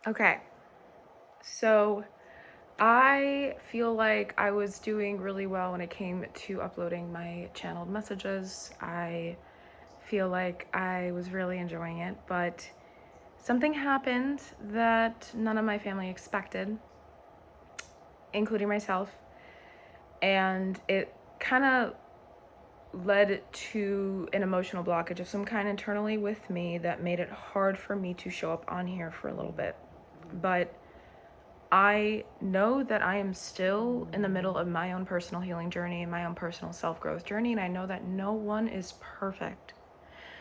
Okay, so I feel like I was doing really well when it came to uploading my channeled messages. I feel like I was really enjoying it, but something happened that none of my family expected, including myself, and it kind of led to an emotional blockage of some kind internally with me that made it hard for me to show up on here for a little bit. But I know that I am still in the middle of my own personal healing journey and my own personal self-growth journey, and I know that no one is perfect.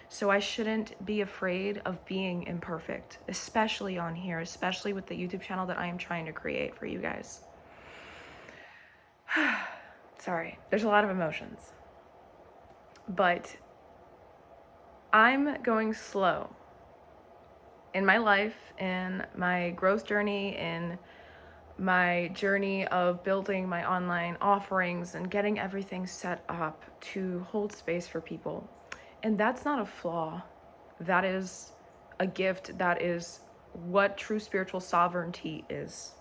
So I shouldn't be afraid of being imperfect, especially on here, especially with the YouTube channel that I am trying to create for you guys. Sorry, there's a lot of emotions. But I'm going slow in my life, in my growth journey, in my journey of building my online offerings and getting everything set up to hold space for people. And that's not a flaw. That is a gift. That is what true spiritual sovereignty is,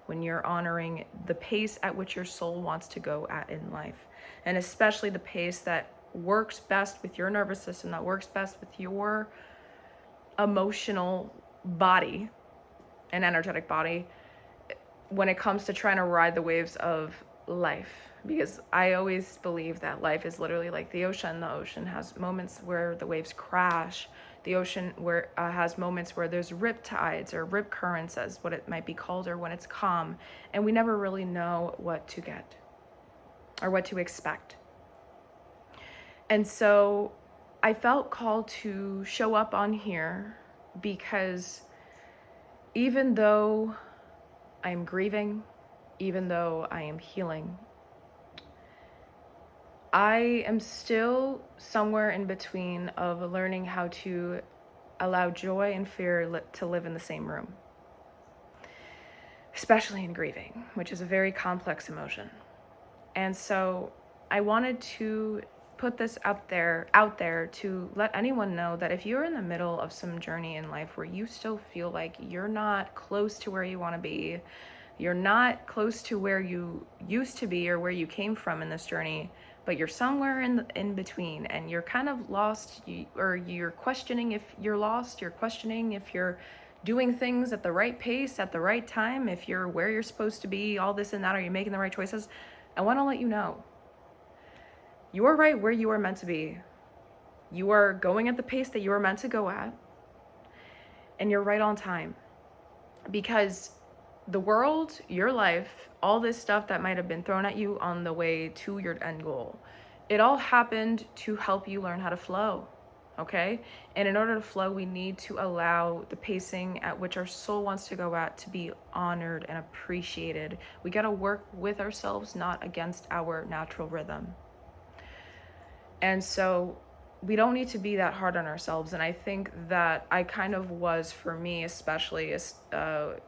when you're honoring the pace at which your soul wants to go at in life. And especially the pace that works best with your nervous system, that works best with your emotional body and energetic body when it comes to trying to ride the waves of life. Because I always believe that life is literally like the ocean. The ocean has moments where the waves crash. The ocean has moments where there's rip tides or rip currents, as what it might be called, or when it's calm. And we never really know what to get or what to expect. And so I felt called to show up on here because even though I am grieving, even though I am healing, I am still somewhere in between of learning how to allow joy and fear to live in the same room, especially in grieving, which is a very complex emotion. And so I wanted to put this out there to let anyone know that if you're in the middle of some journey in life where you still feel like you're not close to where you want to be, you're not close to where you used to be or where you came from in this journey, but you're somewhere in between and you're kind of lost, or you're questioning if you're lost, you're questioning if you're doing things at the right pace at the right time, if you're where you're supposed to be, all this and that, are you making the right choices? I want to let you know, you are right where you are meant to be. You are going at the pace that you are meant to go at, and you're right on time. Because the world, your life, all this stuff that might have been thrown at you on the way to your end goal, it all happened to help you learn how to flow, okay? And in order to flow, we need to allow the pacing at which our soul wants to go at to be honored and appreciated. We got to work with ourselves, not against our natural rhythm. And so we don't need to be that hard on ourselves. And I think that I kind of was, for me, especially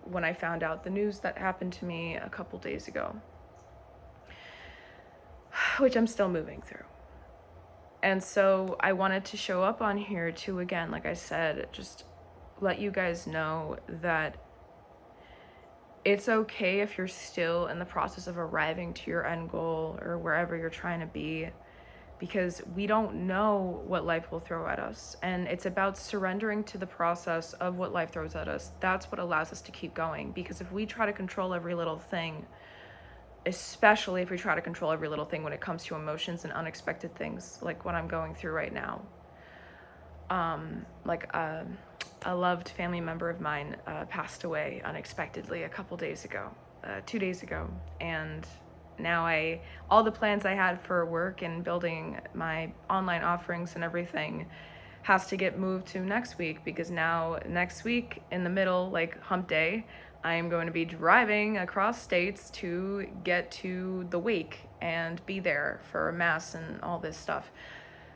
when I found out the news that happened to me a couple days ago, which I'm still moving through. And so I wanted to show up on here to, again, like I said, just let you guys know that it's okay if you're still in the process of arriving to your end goal or wherever you're trying to be, because we don't know what life will throw at us. And it's about surrendering to the process of what life throws at us. That's what allows us to keep going. Because if we try to control every little thing, especially if we try to control every little thing when it comes to emotions and unexpected things, like what I'm going through right now. A loved family member of mine passed away unexpectedly a couple days ago, 2 days ago. And now all the plans I had for work and building my online offerings and everything has to get moved to next week, because now next week in the middle, like hump day, I am going to be driving across states to get to the wake and be there for a mass and all this stuff.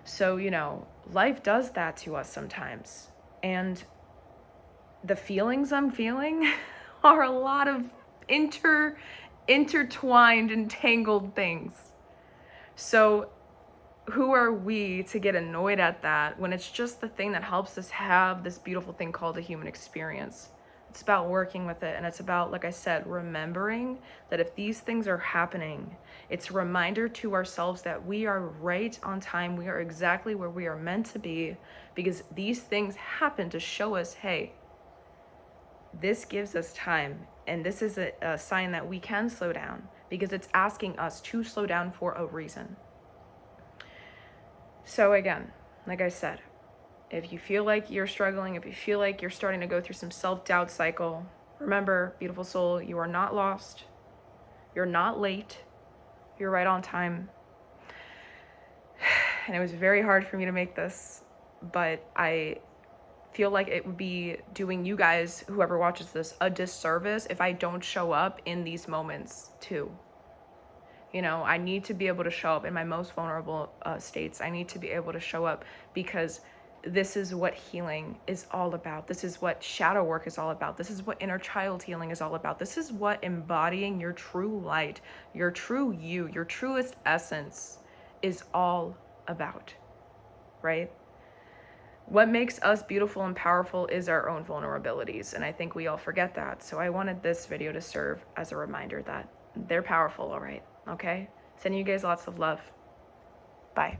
So, life does that to us sometimes. And the feelings I'm feeling are a lot of intertwined, entangled things. So who are we to get annoyed at that when it's just the thing that helps us have this beautiful thing called a human experience? It's about working with it. And it's about, like I said, remembering that if these things are happening, it's a reminder to ourselves that we are right on time. We are exactly where we are meant to be, because these things happen to show us, hey, this gives us time. And this is a sign that we can slow down, because it's asking us to slow down for a reason. So again, like I said, if you feel like you're struggling, if you feel like you're starting to go through some self-doubt cycle, remember, beautiful soul, you are not lost. You're not late. You're right on time. And it was very hard for me to make this, but I feel like it would be doing you guys, whoever watches this, a disservice if I don't show up in these moments too. You know, I need to be able to show up in my most vulnerable states. I need to be able to show up, because this is what healing is all about. This is what shadow work is all about. This is what inner child healing is all about. This is what embodying your true light, your true you, your truest essence is all about, right? What makes us beautiful and powerful is our own vulnerabilities, and I think we all forget that. So I wanted this video to serve as a reminder that they're powerful, all right? Okay? Sending you guys lots of love. Bye.